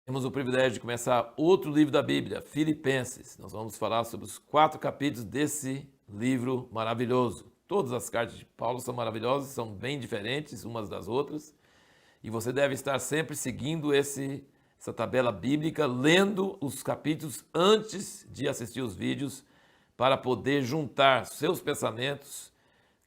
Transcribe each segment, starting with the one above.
Temos o privilégio de começar outro livro da Bíblia, Filipenses. Nós vamos falar sobre os 4 capítulos desse livro maravilhoso. Todas as cartas de Paulo são maravilhosas, são bem diferentes umas das outras. E você deve estar sempre seguindo essa tabela bíblica, lendo os capítulos antes de assistir os vídeos, para poder juntar seus pensamentos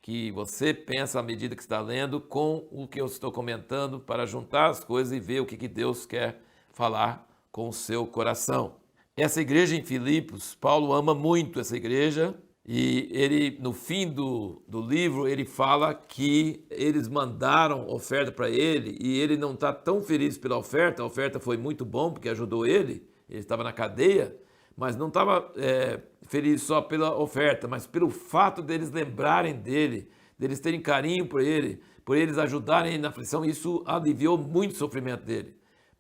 que você pensa à medida que está lendo com o que eu estou comentando, para juntar as coisas e ver o que Deus quer falar com o seu coração. Essa igreja em Filipos, Paulo ama muito essa igreja e ele, no fim do livro, ele fala que eles mandaram oferta para ele e ele não está tão feliz pela oferta. A oferta foi muito bom porque ajudou ele estava na cadeia, mas não estava feliz só pela oferta, mas pelo fato deles lembrarem dele, deles terem carinho por eles ajudarem ele na aflição. Isso aliviou muito o sofrimento dele.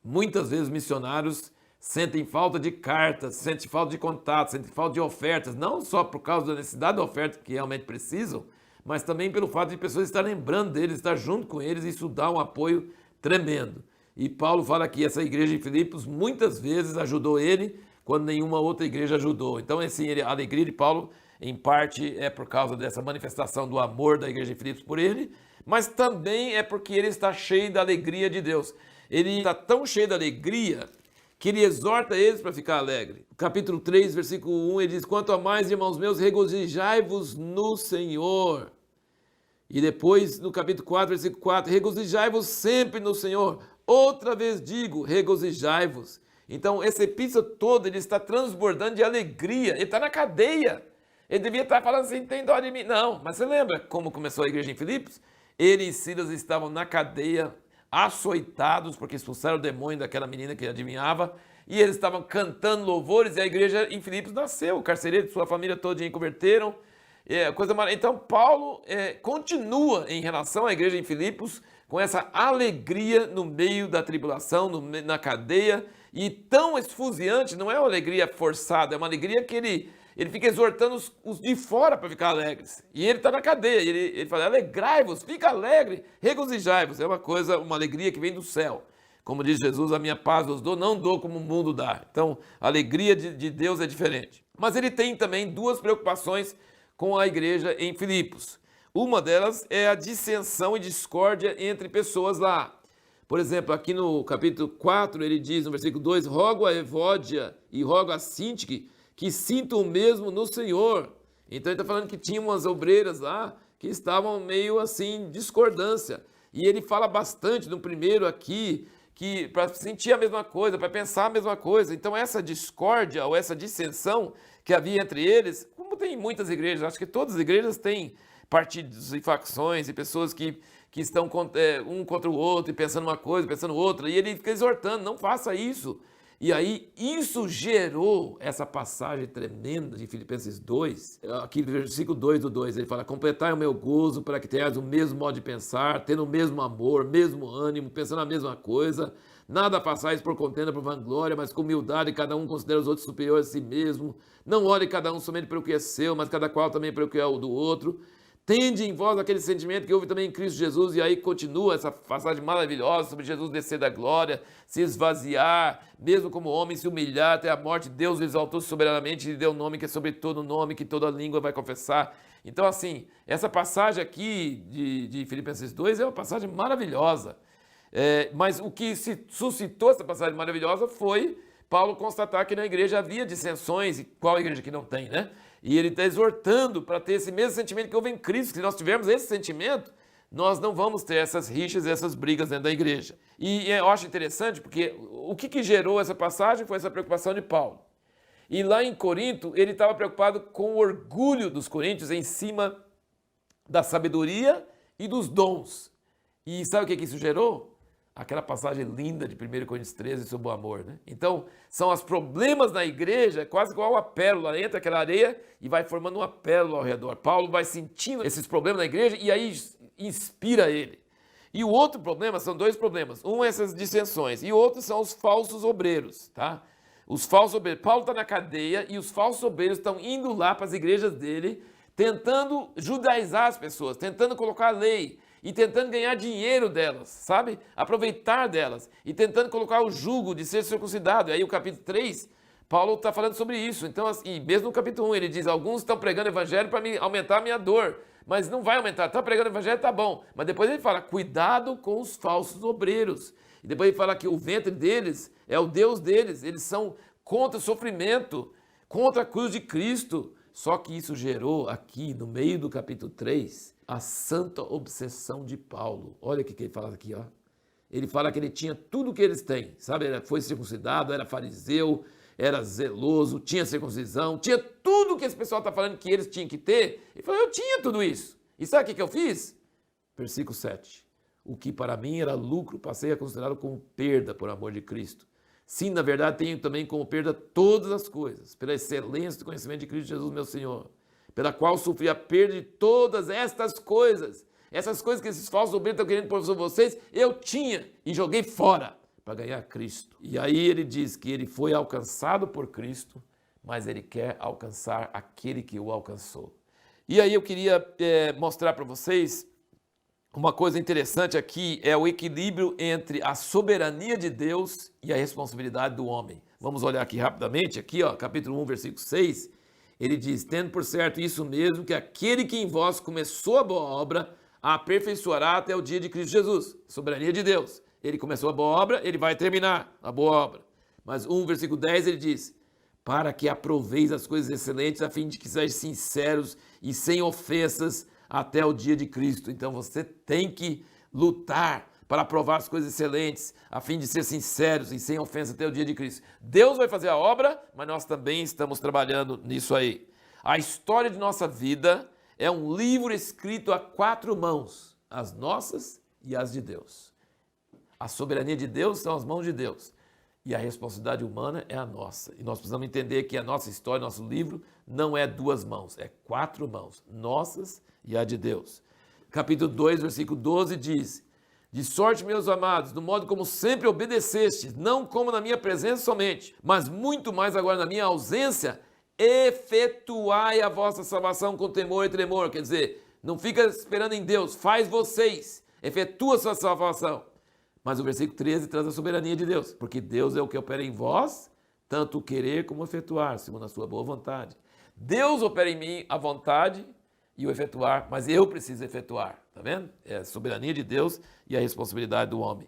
Muitas vezes missionários sentem falta de cartas, sentem falta de contato, sentem falta de ofertas, não só por causa da necessidade da oferta que realmente precisam, mas também pelo fato de pessoas estarem lembrando deles, estar junto com eles, isso dá um apoio tremendo. E Paulo fala que essa igreja em Filipos muitas vezes ajudou ele quando nenhuma outra igreja ajudou. Então, assim, a alegria de Paulo, em parte, é por causa dessa manifestação do amor da igreja em Filipos por ele, mas também é porque ele está cheio da alegria de Deus. Ele está tão cheio da alegria que ele exorta eles para ficar alegre. Capítulo 3, versículo 1, ele diz: quanto a mais, irmãos meus, regozijai-vos no Senhor. E depois, no capítulo 4, versículo 4, regozijai-vos sempre no Senhor. Outra vez digo, regozijai-vos. Então, essa epístola toda, ele está transbordando de alegria. Ele está na cadeia. Ele devia estar falando assim, tem dó de mim. Não, mas você lembra como começou a igreja em Filipos? Ele e Silas estavam na cadeia, açoitados, porque expulsaram o demônio daquela menina que adivinhava, e eles estavam cantando louvores, e a igreja em Filipos nasceu. O carcereiro e sua família toda converteram. Então, Paulo continua em relação à igreja em Filipos com essa alegria no meio da tribulação, na cadeia, e tão esfuziante, não é uma alegria forçada, é uma alegria que ele fica exortando os de fora para ficar alegres. E ele está na cadeia, ele fala, alegrai-vos, fica alegre, regozijai-vos. É uma alegria que vem do céu. Como diz Jesus, a minha paz vos dou, não dou como o mundo dá. Então, a alegria de Deus é diferente. Mas ele tem também duas preocupações com a igreja em Filipos. Uma delas é a dissensão e discórdia entre pessoas lá. Por exemplo, aqui no capítulo 4, ele diz no versículo 2, rogo a Evódia e rogo a Sintique que sintam o mesmo no Senhor. Então ele está falando que tinha umas obreiras lá que estavam meio assim, discordância. E ele fala bastante no primeiro aqui, que para sentir a mesma coisa, para pensar a mesma coisa. Então essa discórdia ou essa dissensão que havia entre eles, como tem em muitas igrejas, acho que todas as igrejas têm partidos e facções e pessoas que estão um contra o outro e pensando uma coisa, pensando outra, e ele fica exortando, não faça isso. E aí, isso gerou essa passagem tremenda de Filipenses 2, aqui no versículo 2 do 2, ele fala, completai o meu gozo para que tenhais o mesmo modo de pensar, tendo o mesmo amor, mesmo ânimo, pensando a mesma coisa, nada façais por contenda, por vanglória, mas com humildade, cada um considera os outros superiores a si mesmo, não olhe cada um somente pelo que é seu, mas cada qual também pelo que é o do outro. Tende em vós aquele sentimento que houve também em Cristo Jesus, e aí continua essa passagem maravilhosa sobre Jesus descer da glória, se esvaziar, mesmo como homem, se humilhar até a morte. Deus o exaltou soberanamente e lhe deu um nome que é sobre todo nome, que toda língua vai confessar. Então, assim, essa passagem aqui de Filipenses 2 é uma passagem maravilhosa. Mas o que se suscitou essa passagem maravilhosa foi Paulo constatar que na igreja havia dissensões, e qual igreja que não tem, né? E ele está exortando para ter esse mesmo sentimento que houve em Cristo. Se nós tivermos esse sentimento, nós não vamos ter essas rixas e essas brigas dentro da igreja. E eu acho interessante porque o que gerou essa passagem foi essa preocupação de Paulo. E lá em Corinto, ele estava preocupado com o orgulho dos coríntios em cima da sabedoria e dos dons. E sabe o que isso gerou? Aquela passagem linda de 1 Coríntios 13 sobre o amor, né? Então, são os problemas na igreja, quase igual uma pérola, entra aquela areia e vai formando uma pérola ao redor. Paulo vai sentindo esses problemas na igreja e aí inspira ele. E o outro problema, são dois problemas. Um é essas dissensões e o outro são os falsos obreiros, tá? Os falsos obreiros. Paulo está na cadeia e os falsos obreiros estão indo lá para as igrejas dele, tentando judaizar as pessoas, tentando colocar a lei. e tentando ganhar dinheiro delas, sabe? Aproveitar delas e tentando colocar o jugo de ser circuncidado. E aí o capítulo 3, Paulo está falando sobre isso. Então, assim, mesmo no capítulo 1, ele diz, alguns estão pregando o evangelho para aumentar a minha dor. Mas não vai aumentar, está pregando o evangelho, tá bom. Mas depois ele fala, cuidado com os falsos obreiros. E depois ele fala que o ventre deles é o Deus deles. Eles são contra o sofrimento, contra a cruz de Cristo. Só que isso gerou aqui, no meio do capítulo 3, a santa obsessão de Paulo. Olha o que ele fala aqui, ó. Ele fala que ele tinha tudo o que eles têm, sabe? Ele foi circuncidado, era fariseu, era zeloso, tinha circuncisão, tinha tudo que esse pessoal está falando que eles tinham que ter. Ele falou, eu tinha tudo isso. E sabe o que eu fiz? Versículo 7. O que para mim era lucro, passei a considerá-lo como perda por amor de Cristo. Sim, na verdade, tenho também como perda todas as coisas, pela excelência do conhecimento de Cristo Jesus, meu Senhor, pela qual sofri a perda de todas estas coisas. Essas coisas que esses falsos obreiros estão querendo pôr sobre vocês, eu tinha e joguei fora para ganhar Cristo. E aí ele diz que ele foi alcançado por Cristo, mas ele quer alcançar aquele que o alcançou. E aí eu queria mostrar para vocês uma coisa interessante aqui, é o equilíbrio entre a soberania de Deus e a responsabilidade do homem. Vamos olhar aqui rapidamente, aqui ó, capítulo 1, versículo 6, ele diz, tendo por certo isso mesmo, que aquele que em vós começou a boa obra, a aperfeiçoará até o dia de Cristo Jesus. Soberania de Deus. Ele começou a boa obra, ele vai terminar a boa obra. Mas 1, versículo 10, ele diz, para que aproveis as coisas excelentes, a fim de que sejais sinceros e sem ofensas até o dia de Cristo. Então você tem que lutar para aprovar as coisas excelentes, a fim de ser sinceros e sem ofensa até o dia de Cristo. Deus vai fazer a obra, mas nós também estamos trabalhando nisso aí. A história de nossa vida é um livro escrito a 4 mãos, as nossas e as de Deus. A soberania de Deus são as mãos de Deus. E a responsabilidade humana é a nossa. E nós precisamos entender que a nossa história, nosso livro, não é 2 mãos, é 4 mãos, nossas e a de Deus. Capítulo 2, versículo 12 diz, de sorte, meus amados, do modo como sempre obedecestes, não como na minha presença somente, mas muito mais agora na minha ausência, efetuai a vossa salvação com temor e tremor. Quer dizer, não fica esperando em Deus, faz vocês, efetua a sua salvação. Mas o versículo 13 traz a soberania de Deus, porque Deus é o que opera em vós, tanto o querer como o efetuar, segundo a sua boa vontade. Deus opera em mim a vontade e o efetuar, mas eu preciso efetuar, tá vendo? É a soberania de Deus e a responsabilidade do homem.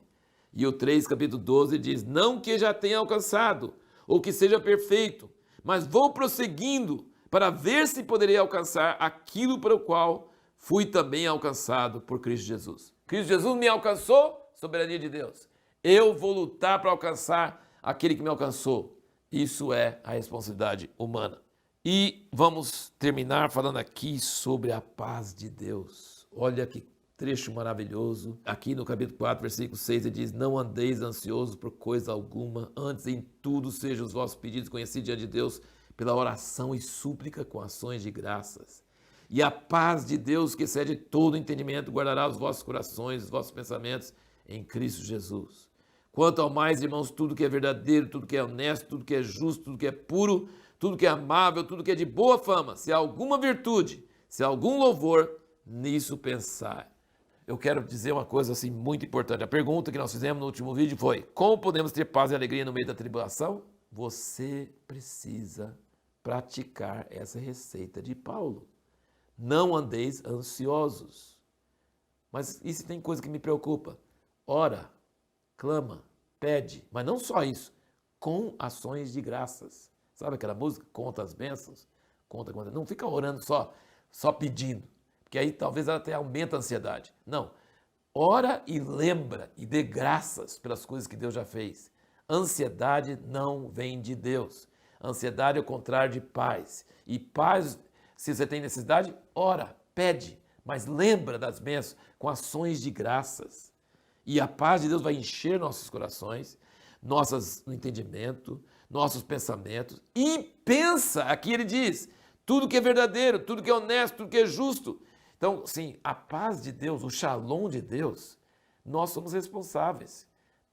E o 3, capítulo 12 diz, não que já tenha alcançado, ou que seja perfeito, mas vou prosseguindo para ver se poderei alcançar aquilo para o qual fui também alcançado por Cristo Jesus. Cristo Jesus me alcançou, soberania de Deus. Eu vou lutar para alcançar aquele que me alcançou. Isso é a responsabilidade humana. E vamos terminar falando aqui sobre a paz de Deus. Olha que trecho maravilhoso. Aqui no capítulo 4, versículo 6, ele diz, não andeis ansiosos por coisa alguma, antes em tudo sejam os vossos pedidos conhecidos diante de Deus pela oração e súplica com ações de graças. E a paz de Deus, que excede todo entendimento, guardará os vossos corações, os vossos pensamentos em Cristo Jesus. Quanto ao mais, irmãos, tudo que é verdadeiro, tudo que é honesto, tudo que é justo, tudo que é puro, tudo que é amável, tudo que é de boa fama, se há alguma virtude, se há algum louvor, nisso pensar. Eu quero dizer uma coisa assim muito importante. A pergunta que nós fizemos no último vídeo foi, como podemos ter paz e alegria no meio da tribulação? Você precisa praticar essa receita de Paulo. Não andeis ansiosos. Mas isso tem coisa que me preocupa. Ora, clama, pede, mas não só isso, com ações de graças. Sabe aquela música? Conta as bênçãos, conta. Não fica orando só pedindo, porque aí talvez ela até aumenta a ansiedade. Não, ora e lembra e dê graças pelas coisas que Deus já fez. Ansiedade não vem de Deus. Ansiedade é o contrário de paz. E paz, se você tem necessidade, ora, pede, mas lembra das bênçãos com ações de graças. E a paz de Deus vai encher nossos corações, nosso entendimento, nossos pensamentos. E pensa, aqui ele diz, tudo que é verdadeiro, tudo que é honesto, tudo que é justo. Então, sim, a paz de Deus, o shalom de Deus, nós somos responsáveis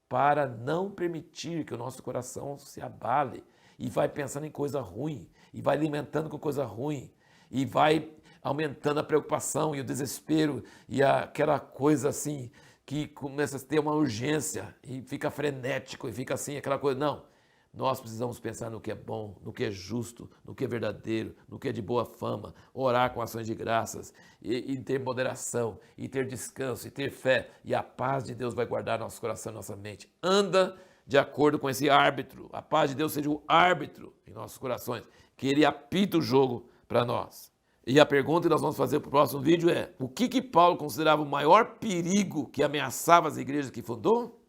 para não permitir que o nosso coração se abale e vai pensando em coisa ruim, e vai alimentando com coisa ruim, e vai aumentando a preocupação e o desespero e aquela coisa assim que começa a ter uma urgência e fica frenético e fica assim, aquela coisa. Não, nós precisamos pensar no que é bom, no que é justo, no que é verdadeiro, no que é de boa fama, orar com ações de graças e ter moderação, e ter descanso, e ter fé, e a paz de Deus vai guardar nosso coração e nossa mente. Anda de acordo com esse árbitro, a paz de Deus seja o árbitro em nossos corações, que Ele apita o jogo para nós. E a pergunta que nós vamos fazer para o próximo vídeo é: o que Paulo considerava o maior perigo que ameaçava as igrejas que fundou?